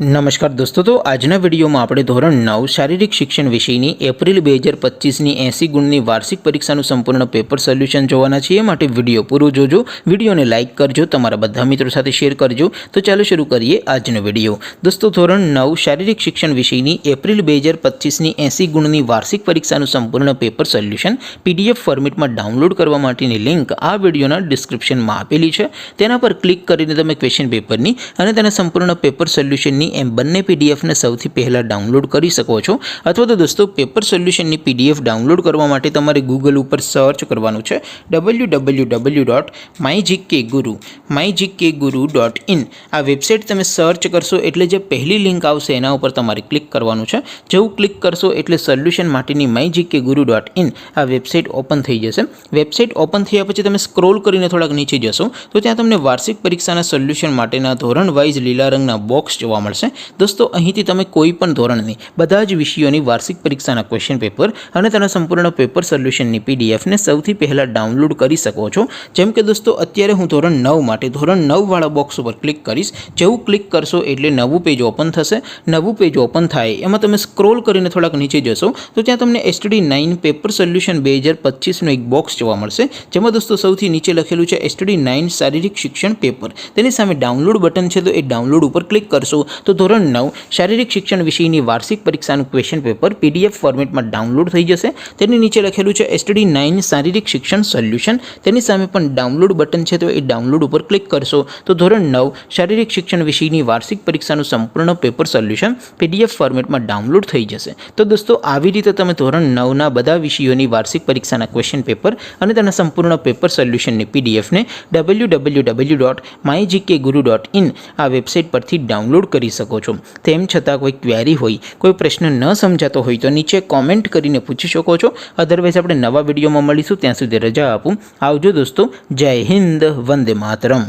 नमस्कार दोस्तों, तो आजना विडियो में આપણે ધોરણ 9 શારીરિક શિક્ષણ વિષયની એપ્રિલ 2025ની 80 ગુણની વાર્ષિક પરીક્ષાનું સંપૂર્ણ પેપર સોલ્યુશન જોવાના છીએ। માટે વિડિયો પૂરો જોજો, વિડિયોને લાઈક કરજો, તમારા બધા મિત્રો સાથે શેર કરજો। તો ચાલો શરૂ કરીએ આજનો વિડિયો। દોસ્તો, ધોરણ 9 શારીરિક શિક્ષણ વિષયની એપ્રિલ 2025ની 80 ગુણની વાર્ષિક પરીક્ષાનું સંપૂર્ણ પેપર સોલ્યુશન પીડીએફ ફોર્મેટમાં ડાઉનલોડ કરવા માટેની લિંક આ વિડિયોના ડિસ્ક્રિપ્શનમાં આપેલી છે। તેના પર ક્લિક કરીને તમે ક્વેશ્ચન પેપરની અને તેના સંપૂર્ણ પેપર સોલ્યુશનની એમ બંને પીડીએફને સૌથી પહેલાં ડાઉનલોડ કરી શકો છો। અથવા તો દોસ્તો, પેપર સોલ્યુશનની પીડીએફ ડાઉનલોડ કરવા માટે તમારે ગૂગલ ઉપર સર્ચ કરવાનું છે www.mygkguru.in। આ વેબસાઇટ તમે સર્ચ કરશો એટલે જે પહેલી લિંક આવશે એના ઉપર તમારે ક્લિક કરવાનું છે। જેવું ક્લિક કરશો એટલે સોલ્યુશન માટેની mygkguru.in આ વેબસાઇટ ઓપન થઈ જશે। વેબસાઇટ ઓપન થયા પછી તમે સ્ક્રોલ કરીને થોડાક નીચે જશો તો ત્યાં તમને વાર્ષિક પરીક્ષાના સોલ્યુશન માટેના ધોરણ વાઇઝ લીલા રંગના બોક્સ જોવા મળશે। दोस्तों, અહીંથી તમે કોઈ પણ ધોરણની બધા જ વિષયોની વાર્ષિક પરીક્ષાના ક્વેશ્ચન પેપર અને તેના સંપૂર્ણ પેપર સોલ્યુશનની પીડીએફને સૌથી પહેલાં ડાઉનલોડ કરી શકો છો। જેમ કે દોસ્તો, અત્યારે હું ધોરણ 9 માટે ધોરણ 9 વાળા બોક્સ ઉપર ક્લિક કરીશ। જેવું ક્લિક કરશો એટલે નવું પેજ ઓપન થશે। નવું પેજ ઓપન થાય એમાં તમે સ્ક્રોલ કરીને થોડાક નીચે જશો તો ત્યાં તમને STD9 પેપર સોલ્યુશન 2025નું એક બોક્સ જોવા મળશે। જેમાં દોસ્તો સૌથી નીચે લખેલું છે STD9 શારીરિક શિક્ષણ પેપર। તેની સામે ડાઉનલોડ બટન છે, તો એ ડાઉનલોડ ઉપર ક્લિક કરશો તો ધોરણ 9 શારીરિક શિક્ષણ વિષયની વાર્ષિક પરીક્ષાનું ક્વેશ્ચન પેપર પીડીએફ ફોર્મેટમાં ડાઉનલોડ થઈ જશે। તેની નીચે લખેલું છે STD9 શારીરિક શિક્ષણ સોલ્યુશન। તેની સામે પણ ડાઉનલોડ બટન છે, તો એ ડાઉનલોડ ઉપર ક્લિક કરશો તો ધોરણ 9 શારીરિક શિક્ષણ વિષયની વાર્ષિક પરીક્ષાનું સંપૂર્ણ પેપર સોલ્યુશન પીડીએફ ફોર્મેટમાં ડાઉનલોડ થઈ જશે। તો દોસ્તો, આવી રીતે તમે ધોરણ 9ના બધા વિષયોની વાર્ષિક પરીક્ષાના ક્વેશ્ચન પેપર અને તેના સંપૂર્ણ પેપર સોલ્યુશનની પીડીએફને www.mygkguru.in આ વેબસાઇટ પરથી ડાઉનલોડ કરી શકો છો। તેમ છતાં કોઈ ક્વેરી હોય, કોઈ પ્રશ્ન ન સમજાતો હોય તો નીચે કોમેન્ટ કરીને પૂછી શકો છો। અધરવાઇઝ આપણે નવા વિડીયોમાં મળીશું, ત્યાં સુધી રજા આપું। આવજો દોસ્તો, જય હિન્દ, વંદે માતરમ।